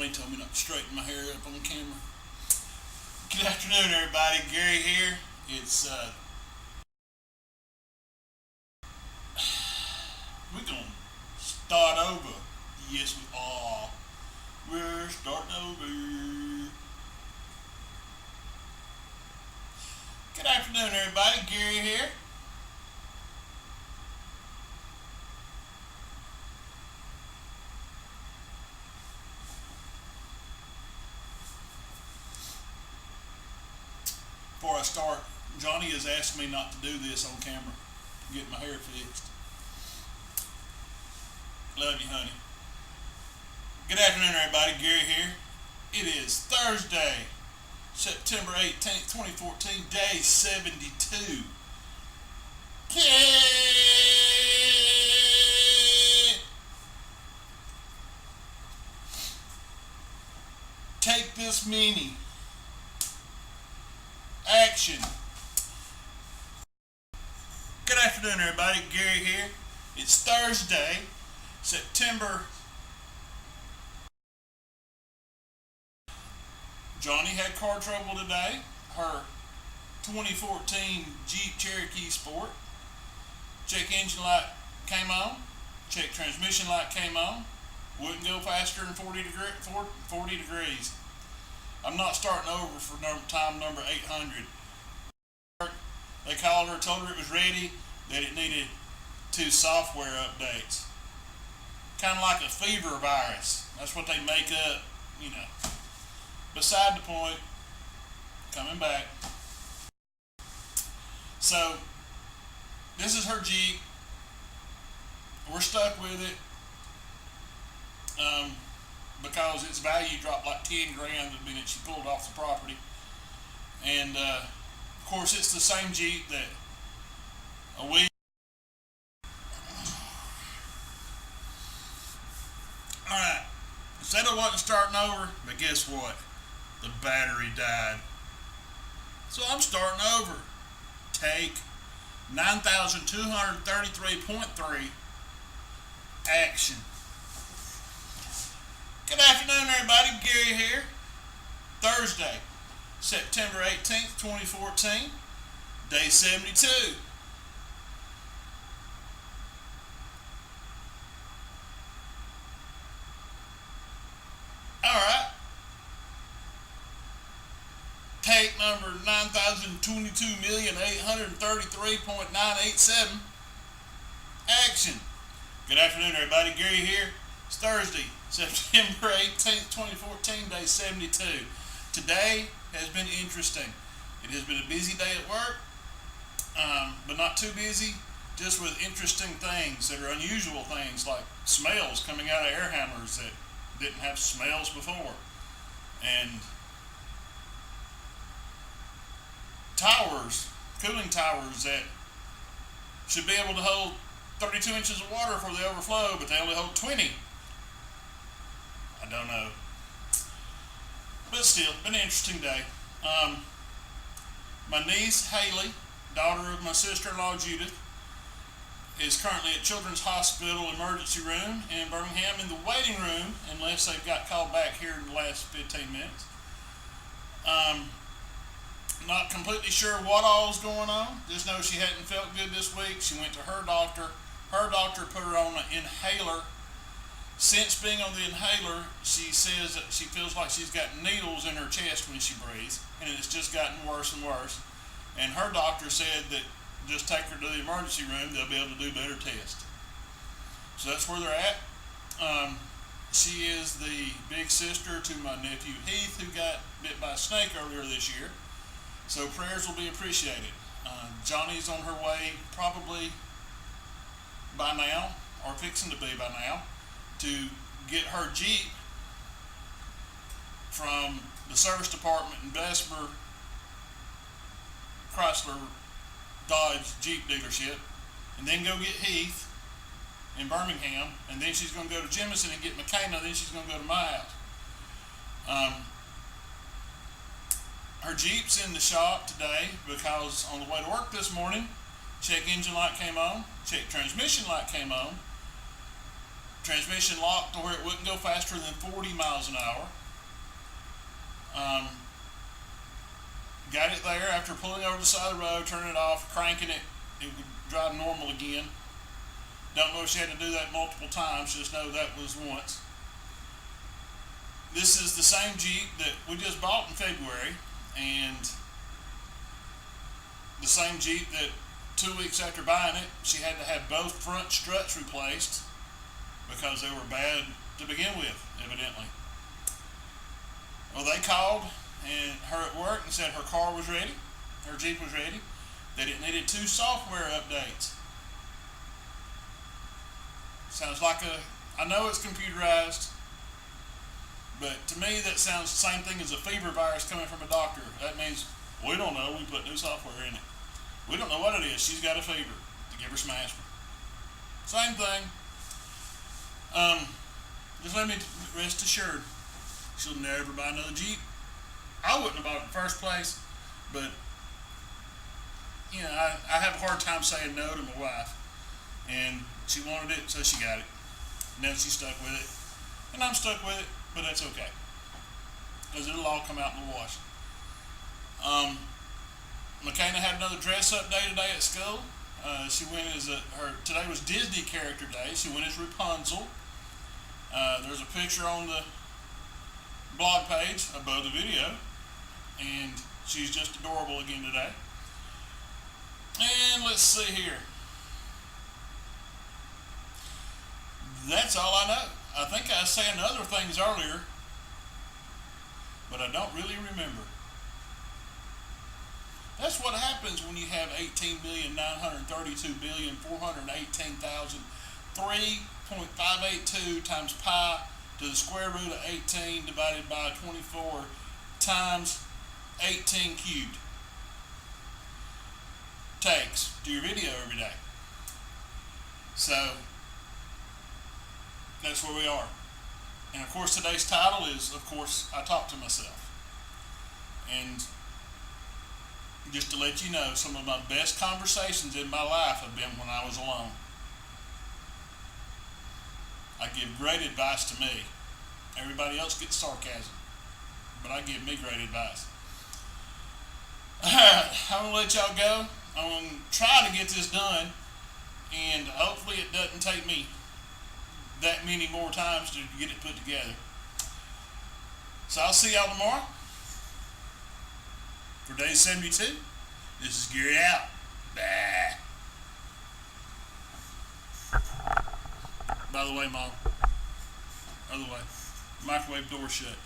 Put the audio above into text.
Johnny told me not to straighten my hair up on the camera. Good afternoon, everybody. Gary here. We're gonna start over. Yes, we are. We're starting over. Good afternoon, everybody. Gary here. Before I start, Johnny has asked me not to do this on camera. Get my hair fixed. Love you, honey. Good afternoon, everybody. Gary here. It is Thursday, September 18th, 2014, day 72. Take this mini. Action. Good afternoon, everybody. Gary here. It's Thursday, September. Johnny had car trouble today. Her 2014 Jeep Cherokee Sport. Check engine light came on. Check transmission light came on. Wouldn't go faster than 40 degrees. I'm not starting over for time number 800. They called her, told her it was ready, that it needed 2 software updates. Kind of like a fever virus. That's what they make up, you know. Beside the point, coming back. So, this is her Jeep. We're stuck with it. Because its value dropped like 10 grand the minute she pulled off the property. And of course it's the same Jeep that a week. Alright, said I wasn't starting over, but guess what? The battery died. So I'm starting over. Take 9,233.3 action. Good afternoon, everybody. Gary here. Thursday, September 18th, 2014, day 72. All right. Take number 9,022,833.987. Action. Good afternoon, everybody. Gary here. It's Thursday, September 18th, 2014, day 72. Today has been interesting. It has been a busy day at work, but not too busy, just with interesting things that are unusual things, like smells coming out of air handlers that didn't have smells before. And towers, cooling towers that should be able to hold 32 inches of water before they overflow, but they only hold 20. I don't know. But still, been an interesting day. My niece, Haley, daughter of my sister-in-law, Judith, is currently at Children's Hospital emergency room in Birmingham in the waiting room, unless they've got called back here in the last 15 minutes. Not completely sure what all's going on. Just know she hadn't felt good this week. She went to her doctor. Her doctor put her on an inhaler. Since being on the inhaler, she says that she feels like she's got needles in her chest when she breathes, and it's just gotten worse and worse. And her doctor said that just take her to the emergency room, they'll be able to do better tests. So that's where they're at. She is the big sister to my nephew Heath, who got bit by a snake earlier this year. So prayers will be appreciated. Johnny's on her way probably by now, or fixing to be by now, to get her Jeep from the service department in Bessemer Chrysler Dodge Jeep dealership, and then go get Heath in Birmingham, and then she's going to go to Jemison and get McKenna, then she's going to go to my house. Her Jeep's in the shop today because on the way to work this morning, check engine light came on, check transmission light came on, transmission locked to where it wouldn't go faster than 40 miles an hour. Um, got it there after pulling over the side of the road, turning it off, cranking it. It would drive normal again. Don't know if she had to do that multiple times, just know that was once. This is the same Jeep that we just bought in February, and the same Jeep that 2 weeks after buying it, she had to have both front struts replaced because they were bad to begin with, evidently. Well, they called and her at work and said her car was ready, her Jeep was ready, that it needed 2 software updates. Sounds like I know it's computerized, but to me that sounds the same thing as a fever virus coming from a doctor. That means we don't know, we put new software in it. We don't know what it is, she's got a fever, to give her some aspirin. Same thing. Just let me rest assured, she'll never buy another Jeep. I wouldn't have bought it in the first place, but you know, I have a hard time saying no to my wife, and she wanted it, so she got it. And now she's stuck with it, and I'm stuck with it, but that's okay, because it'll all come out in the wash. McKenna had another dress up day today at school. She went as today was Disney character day. She went as Rapunzel. There's a picture on the blog page above the video, and she's just adorable again today. And let's see here. That's all I know. I think I was saying other things earlier, but I don't really remember. That's what happens when you have 18,932,418,3.582 times pi to the square root of 18 divided by 24 times 18 cubed. Takes do your video every day. So that's where we are. And of course today's title is, of course, I Talk to Myself. And just to let you know, some of my best conversations in my life have been when I was alone. I give great advice to me. Everybody else gets sarcasm, but I give me great advice. I'm going to let y'all go. I'm going to try to get this done, and hopefully it doesn't take me that many more times to get it put together. So I'll see y'all tomorrow for day 72. This is Gary out. Bah. By the way, Mom. Other way. Microwave door shut.